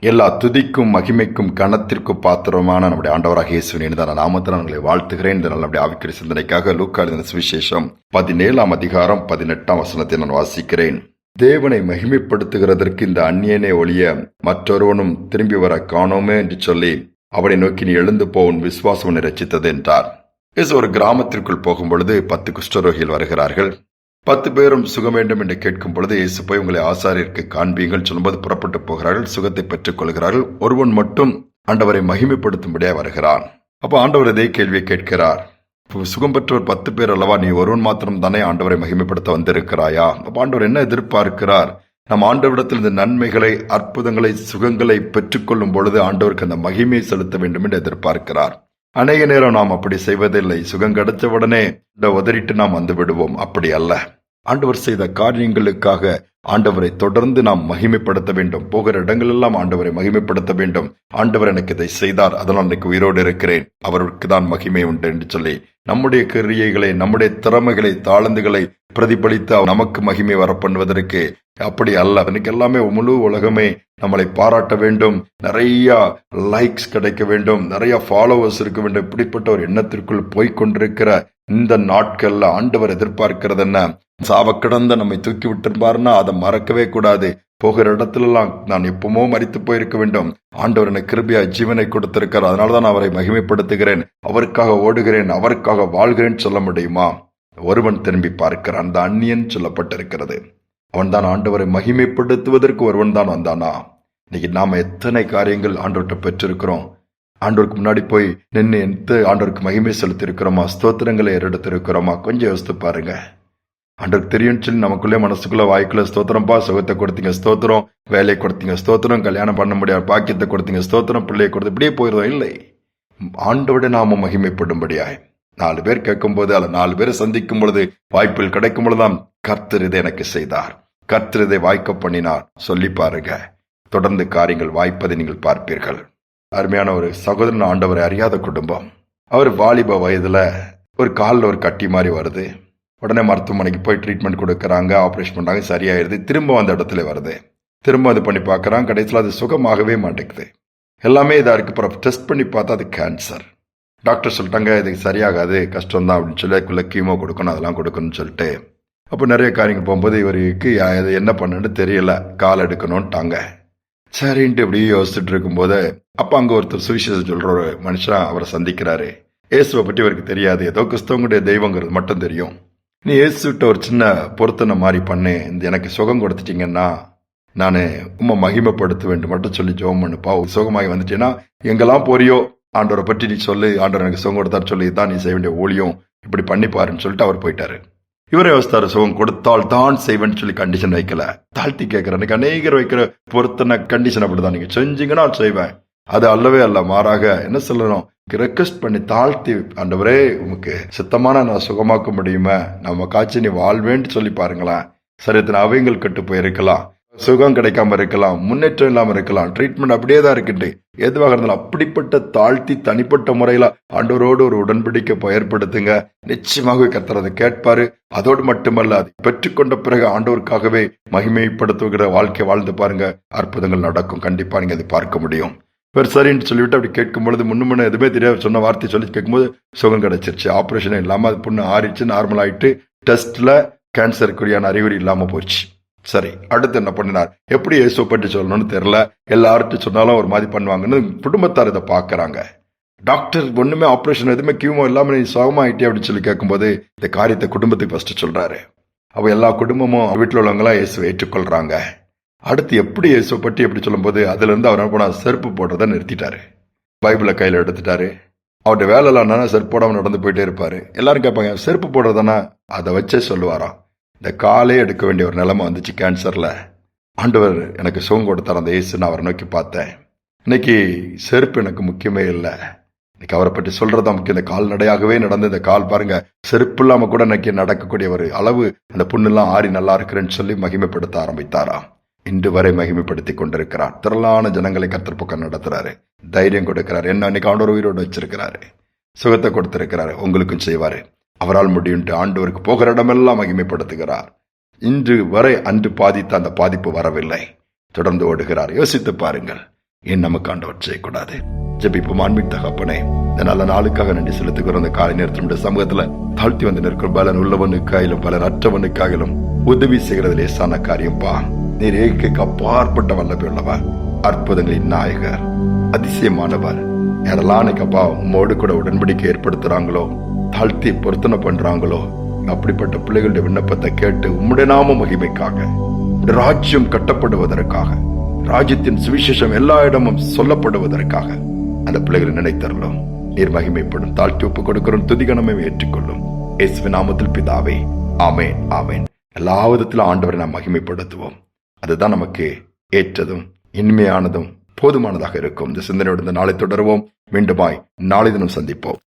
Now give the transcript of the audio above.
எல்லா துதிக்கும் மகிமைக்கும் கனத்திற்கும் பாத்திரமான நம்முடைய ஆண்டவராக இயேசுவின் இனிதான நாமத்தில் உங்களை வாழ்த்துகிறேன். இந்த நம்முடைய ஆவிக்குரிய சிந்தனைக்காக லூக்கா எழுதின சுவிசேஷம் 17ஆம் அதிகாரம் 18ஆம் வசனத்தை நான் வாசிக்கிறேன். தேவனை மகிமைப்படுத்துகிறதற்கு இந்த அந்நியனே ஒழிய மற்றொருவனும் திரும்பி வர காணோமே என்று சொல்லி அவனை நோக்கி நீ எழுந்து போ, உன் விசுவாசம் உன்னை ரட்சித்தது என்றார். இயேசு ஒரு கிராமத்திற்குள் போகும் பொழுது 10 குஷ்டரோகிகள் வருகிறார்கள். 10 பேரும் சுகம் வேண்டும் என்று கேட்கும் பொழுது இயேசு போய் உங்களை ஆசாரியருக்கு காண்பீங்கள் சொல்லும்போது புறப்பட்டு போகிறார்கள், சுகத்தை பெற்றுக் கொள்கிறார்கள். ஒருவன் மட்டும் ஆண்டவரை மகிமைப்படுத்தும்படியாக வருகிறான். அப்ப ஆண்டவர் இதே கேள்வியை கேட்கிறார், சுகம் பெற்றவர் 10 பேர் அல்லவா, நீ ஒருவன் மாத்திரம் தானே ஆண்டவரை மகிமைப்படுத்த வந்திருக்கிறாயா? அப்ப ஆண்டவர் என்ன எதிர்பார்க்கிறார்? நம் ஆண்டவரிடத்தில் இந்த நன்மைகளை, அற்புதங்களை, சுகங்களை பெற்றுக்கொள்ளும் பொழுது ஆண்டவருக்கு அந்த மகிமையை செலுத்த வேண்டும் என்று எதிர்பார்க்கிறார். அநேக நேரம் நாம் அப்படி செய்வதில்லை. சுகம் கிடைச்ச உடனே உதறிட்டு நாம் வந்து விடுவோம். அப்படி அல்ல. ஆண்டவர் செய்த காரியங்களுக்காக ஆண்டவரை தொடர்ந்து நாம் மகிமைப்படுத்த வேண்டும். போகிற இடங்களெல்லாம் ஆண்டவரை மகிமைப்படுத்த வேண்டும். ஆண்டவர் எனக்கு இதை செய்தார், அதனால் எனக்கு உயிரோடு இருக்கிறேன், அவருக்கு தான் மகிமை உண்டு என்று சொல்லி நம்முடைய கிரியைகளை, நம்முடைய திறமைகளை, தாளந்துகளை பிரதிபலித்து நமக்கு மகிமை வர பண்ணுவதற்கு அப்படி அல்ல. எனக்கு எல்லாமே முழு உலகமே நம்மளை பாராட்ட வேண்டும், நிறைய லைக்ஸ் கிடைக்க வேண்டும், நிறைய ஃபாலோவர்ஸ் இருக்க வேண்டும். இப்படிப்பட்ட ஒரு எண்ணத்திற்குள் போய்கொண்டிருக்கிற இந்த நாட்கள்ல ஆண்டவர் எதிர்பார்க்கிறது என்ன? சாவக்கிடந்த நம்மை தூக்கி விட்டிருப்பாருன்னா அதை மறக்கவே கூடாது. போகிற இடத்துலலாம் நான் எப்பவுமோ மரித்து போயிருக்க வேண்டும். ஆண்டவர் எனக்கு கிருபையா ஜீவனை கொடுத்திருக்கிறார், அதனாலதான் அவரை மகிமைப்படுத்துகிறேன், அவருக்காக ஓடுகிறேன், அவருக்காக வாழ்கிறேன் சொல்ல முடியுமா? ஒருவன் திரும்பி பார்க்கிறான். அந்த அந்நியன் சொல்லப்பட்டிருக்கிறது. அவன் தான் ஆண்டவரை மகிமைப்படுத்துவதற்கு ஒருவன் தான் வந்தானா? இன்னைக்கு நாம எத்தனை காரியங்கள் ஆண்டவர்கிட்ட பெற்றிருக்கிறோம். ஆண்டவருக்கு முன்னாடி போய் நின்று ஆண்டவருக்கு மகிமை செலுத்தி இருக்கிறோமா? ஸ்தோத்திரங்களை ஏறெடுத்திருக்கிறோமா? கொஞ்சம் யோசித்து பாருங்க. ஆண்டவருக்கு தெரியும் சொல்லி நமக்குள்ளே மனசுக்குள்ள வாய்க்குள்ள ஸ்தோத்திரம்பா, சுகத்தை கொடுத்தீங்க ஸ்தோத்திரம், வேலையை கொடுத்தீங்க ஸ்தோத்திரம், கல்யாணம் பண்ண முடியாது பாக்கியத்தை கொடுத்தீங்க ஸ்தோத்திரம், பிள்ளையை கொடுத்து இப்படியே போயிருந்தோம். இல்லை, ஆண்டவரை நாம மகிமைப்படும்படியாய் 4 பேர் கேட்கும் போது அல்ல 4 பேரை சந்திக்கும் பொழுது வாய்ப்புகள் கிடைக்கும் பொழுதுதான் கர்த்தர் இதை எனக்கு செய்தார், கர்த்தர் இதை வாய்க்க பண்ணினார் சொல்லி பாருங்க. தொடர்ந்து காரியங்கள் வாய்ப்பதை நீங்கள் பார்ப்பீர்கள். அருமையான ஒரு சகோதரன், ஆண்டவரை அறியாத குடும்பம். அவர் வாலிப வயதுல ஒரு காலில் ஒரு கட்டி மாதிரி வருது. உடனே மருத்துவமனைக்கு போய் ட்ரீட்மெண்ட் கொடுக்கறாங்க, ஆப்ரேஷன் பண்றாங்க, சரியாயிருது. திரும்ப அந்த இடத்துல வருது, திரும்ப அது பண்ணி பார்க்கறாங்க, கடைசியில் அது சுகமாகவே மாட்டேங்குது. எல்லாமே இதா இருக்கு. அப்புறம் டெஸ்ட் பண்ணி பார்த்தா அது கேன்சர். டாக்டர் சொல்லிட்டாங்க இதுக்கு சரியாகாது, கஷ்டம் தான் அப்படின்னு சொல்லி அதுக்குள்ள கீமோ கொடுக்கணும், அதெல்லாம் கொடுக்கணும்னு சொல்லிட்டு அப்போ நிறைய காரியங்கள் போகும்போது இவருக்கு என்ன பண்ணுன்னு தெரியல, கால் எடுக்கணும்ட்டாங்க. சரின்ட்டு இப்படி யோசிச்சுட்டு இருக்கும்போது அப்ப அங்க ஒருத்தர் சுவிசேஷம் சொல்ற ஒரு மனுஷன் அவரை சந்திக்கிறாரு. இயேசுவை பற்றி இவருக்கு தெரியாது, ஏதோ கிறிஸ்தவங்களுடைய தெய்வங்கிறது மட்டும் தெரியும். நீ இயேசுட்ட ஒரு சின்ன பொருத்தனை மாதிரி பண்ணு, இந்த எனக்கு சுகம் கொடுத்துட்டீங்கன்னா நான் உம்மை மகிமைப்படுத்த வேண்டும் மட்டும் சொல்லி ஜெபம் பண்ணுப்பா, சுகமாகி வந்துட்டேன்னா எங்கெல்லாம் போறியோ ஆண்டவரை பற்றி நீ சொல்லு, ஆண்டவர் எனக்கு சுகம் கொடுத்தாரு சொல்லி, தான் நீ செய்ய வேண்டிய ஊழியம், இப்படி பண்ணி பாருன்னு சொல்லிட்டு அவர் போயிட்டாரு. இவரே யோசித்தாரு, சுகம் கொடுத்தால் தான் செய்வேன்னு சொல்லி கண்டிஷன் வைக்கல, தாழ்த்தி கேட்கிறேன். அநேகர் வைக்கிற பொருத்தனை கண்டிஷன் அப்படிதான், நீங்க செஞ்சீங்கன்னா செய்வேன், அது அல்லவே அல்ல. மாறாக என்ன சொல்லணும், ரெக்வெஸ்ட் பண்ணி தாழ்த்தி, ஆண்டவரே உமக்கு சித்தமான நான் சுகமாக்க முடியுமா, நம்ம காட்சி நீ வாழ்வேன்னு சொல்லி பாருங்களேன். சரியத்தின் அவைகள் கெட்டு போயிருக்கலாம், சுகம் கிடைக்காம இருக்கலாம், முன்னேற்றம் இல்லாம இருக்கலாம், ட்ரீட்மெண்ட் அப்படியே தான் இருக்கு, எதுவாக இருந்தாலும் அப்படிப்பட்ட தாழ்த்தி தனிப்பட்ட முறையில ஆண்டவரோடு ஒரு உடன்படிக்கை ஏற்படுத்துங்க. நிச்சயமாக கர்த்தர் அதை கேட்பாரு. அதோடு மட்டுமல்ல, அதை பெற்றுக்கொண்ட பிறகு ஆண்டவருக்காகவே மகிமைப்படுத்துகிற வாழ்க்கை வாழ்ந்து பாருங்க, அற்புதங்கள் நடக்கும். கண்டிப்பா நீங்க அதை பார்க்க முடியும். வேறு சரின்னு சொல்லிவிட்டு அப்படி கேட்கும் பொழுது முன்ன எதுவுமே தெரியாது, சொன்ன வார்த்தை சொல்லி கேட்கும்போது சுகம் கிடைச்சிருச்சு, ஆப்ரேஷன் இல்லாம அது புண்ணு ஆறிச்சு, நார்மல் ஆயிட்டு, டெஸ்ட்ல கேன்சருக்குரியான அறிகுறி இல்லாம போச்சு. சரி, அடுத்து என்ன பண்ணினார்? எப்படி இயேசுவை பற்றி சொல்லணும்னு தெரியல, எல்லார்ட்டும் சொன்னாலும் ஒரு மாதிரி பண்ணுவாங்கன்னு குடும்பத்தார் இதை பாக்குறாங்க. டாக்டர் ஒண்ணுமே ஆப்ரேஷன் எதுவுமே கியூமோ இல்லாம நீ சுகமாயிட்டே அப்படின்னு சொல்லி கேட்கும்போது இந்த காரியத்தை குடும்பத்துக்கு ஃபர்ஸ்ட் சொல்றாரு. அவ எல்லா குடும்பமும் வீட்டில் உள்ளவங்களாம் இயேசுவை ஏற்றுக்கொள்றாங்க. அடுத்து எப்படி இயேசுவை பற்றி எப்படி சொல்லும் போது அதுல இருந்து அவர் என்ன பண்ண, செருப்பு போடுறத நிறுத்திட்டாரு, பைபிளை கையில எடுத்துட்டாரு. அவருடைய வேலை எல்லாம் செருப்பு போடாம நடந்து போயிட்டே இருப்பாரு. எல்லாரும் கேட்பாங்க செருப்பு போடுறதானா, அதை வச்சே சொல்லுவாராம். இந்த காலே எடுக்க வேண்டிய ஒரு நிலைமை வந்துச்சு கேன்சர்ல. ஆண்டவர் எனக்கு சுகம் கொடுத்தார் அந்த இயேசு, நான் அவரை நோக்கி பார்த்தேன். இன்னைக்கு செருப்பு எனக்கு முக்கியமே இல்லை, இன்னைக்கு அவரை பற்றி சொல்றதா முக்கியம். இந்த கால்நடையாகவே நடந்து இந்த கால் பாருங்க, செருப்பு இல்லாம கூட இன்னைக்கு நடக்கக்கூடிய ஒரு அளவு, அந்த புண்ணெல்லாம் ஆறி நல்லா இருக்கிறேன்னு சொல்லி மகிமைப்படுத்த ஆரம்பித்தாராம். இன்று வரை மகிமைப்படுத்தி கொண்டிருக்கிறார். திரளான ஜனங்களை கர்த்தர் பக்கம் நடத்துறாரு, தைரியம் கொடுக்கிறாரு. என்ன இன்னைக்கு ஆண்டவர் உயிரோடு வச்சிருக்கிறாரு, சுகத்தை கொடுத்திருக்கிறாரு, உங்களுக்கும் செய்வாரு. அவரால் முடியும். ஆண்டவருக்கு போகிற இடமெல்லாம் மகிமைப்படுத்துகிறார். இன்று வரை அன்று பாதித்த அந்த பாதிப்பு வரவில்லை, தொடர்ந்து ஓடுகிறார். யோசித்து பாருங்கள். ஏன் நமக்கு ஆண்டவர் செய்யக்கூடாது? ஜெபிப்போம். அன்பின் தகப்பனே, இந்த நல்ல நாளுக்காக நன்றி செலுத்துகிறோம். இந்த காலை நேரத்தினுடைய சமூகத்துல தாழ்த்தி வந்து நிற்கும் பலன் உள்ளவனுக்காயிலும் பலன் அற்றவனுக்காயிலும் உதவி செய்கிறது லேசான காரியம்பா. நீர் ஏகைக்கு அப்பாற்பட்ட வல்லமை உள்ளவர், அற்புதங்களின் நாயகர், அதிசயமானவர். யாரெல்லாம் அப்பா உம்மோடு கூட உடன்படிக்கை ஏற்படுத்துறாங்களோ, தாழ்த்தி பொருத்தனை பண்றாங்களோ, அப்படிப்பட்ட பிள்ளைகளுடைய விண்ணப்பத்தை கேட்டு உம்முடைய நாம மகிமைக்காக, உம்முடைய ராஜ்யம் கட்டப்படுவதற்காக, ராஜ்யத்தின் சுவிசேஷம் எல்லா இடமும் சொல்லப்படுவதற்காக அந்த பிள்ளைகளை நினைத்தரலும் நீர் மகிமைப்படும். தாழ்த்தி ஒப்பு கொடுக்கிறோம். துதிகணமே ஏற்றுக்கொள்ளும். இயேசுவின் நாமத்தில் பிதாவே, ஆமேன், ஆமேன். எல்லா விதத்திலும் ஆண்டவரை நாம் மகிமைப்படுத்துவோம். அதுதான் நமக்கு ஏற்றதும் இனிமையானதும் போதுமானதாக இருக்கும். இந்த சிந்தனையோடு இந்த நாளை தொடருவோம். மீண்டுமாய் நாளை தினம் சந்திப்போம்.